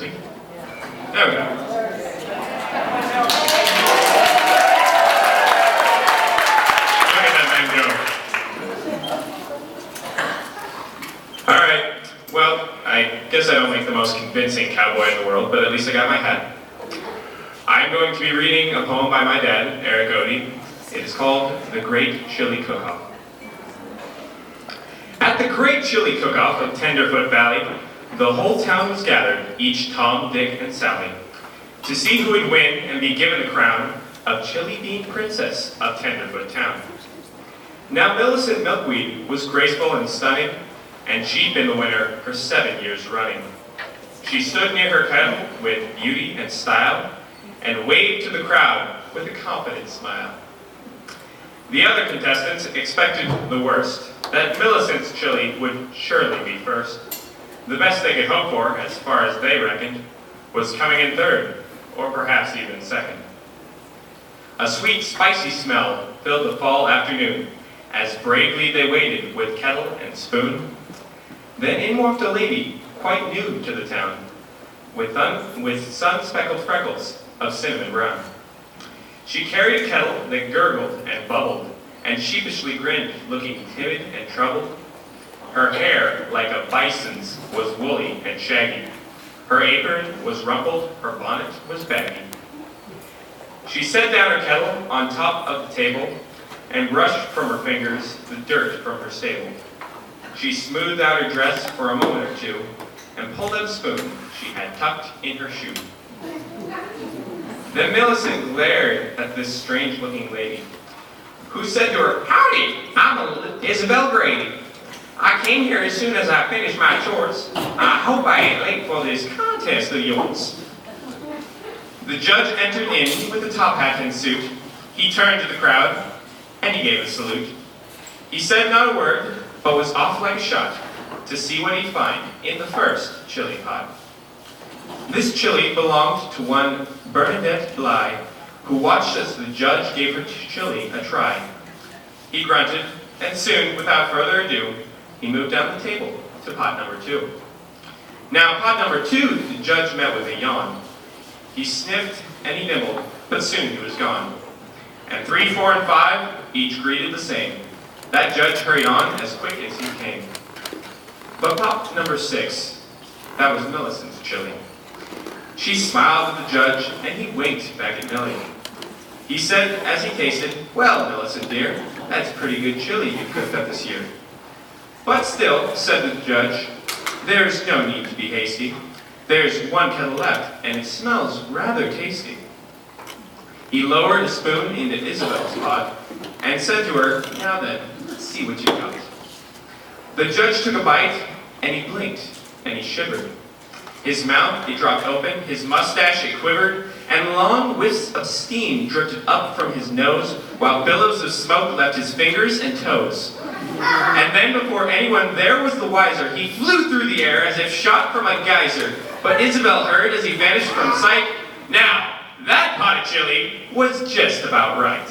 is he? There we go. Look at that man go. Alright, well, I guess I don't make the most convincing cowboy in the world, but at least I got my hat. I'm going to be reading a poem by my dad, Eric Ode. It is called The Great Chili Cook-Off. At the Great Chili Cook-Off of Tenderfoot Valley, the whole town was gathered, each Tom, Dick, and Sally, to see who would win and be given the crown of Chili Bean Princess of Tenderfoot Town. Now Millicent Milkweed was graceful and stunning, and she'd been the winner for 7 years running. She stood near her kettle with beauty and style, and waved to the crowd with a confident smile. The other contestants expected the worst, that Millicent's chili would surely be first. The best they could hope for, as far as they reckoned, was coming in third, or perhaps even second. A sweet, spicy smell filled the fall afternoon, as bravely they waited with kettle and spoon. Then in walked a lady, quite new to the town, with sun-speckled freckles of cinnamon brown. She carried a kettle that gurgled and bubbled, and sheepishly grinned, looking timid and troubled. Her hair, like a bison's, was woolly and shaggy. Her apron was rumpled, her bonnet was baggy. She set down her kettle on top of the table and brushed from her fingers the dirt from her stable. She smoothed out her dress for a moment or two and pulled out a spoon she had tucked in her shoe. Then Millicent glared at this strange-looking lady, who said to her, "Howdy, I'm Isabel Grady. I came here as soon as I finished my chores. I hope I ain't late for this contest of yours." The judge entered in with a top hat and suit. He turned to the crowd, and he gave a salute. He said not a word, but was off like a shot to see what he'd find in the first chili pot. This chili belonged to one Bernadette Bly, who watched as the judge gave her chili a try. He grunted, and soon, without further ado, he moved down the table to pot number 2. Now, pot number 2, the judge met with a yawn. He sniffed and he nibbled, but soon he was gone. And 3, 4, and 5 each greeted the same. That judge hurried on as quick as he came. But pot number 6, that was Millicent's chili. She smiled at the judge, and he winked back at Millie. He said as he tasted, "Well, Millicent dear, that's pretty good chili you cooked up this year." "But still," said the judge, "there's no need to be hasty. There's one kettle left, and it smells rather tasty." He lowered a spoon into Isabel's pot, and said to her, "Now then, let's see what you got." The judge took a bite, and he blinked, and he shivered. His mouth, it dropped open, his mustache, it quivered, and long whiffs of steam drifted up from his nose, while billows of smoke left his fingers and toes. And then, before anyone there was the wiser, he flew through the air as if shot from a geyser. But Isabel heard as he vanished from sight. Now, that pot of chili was just about right.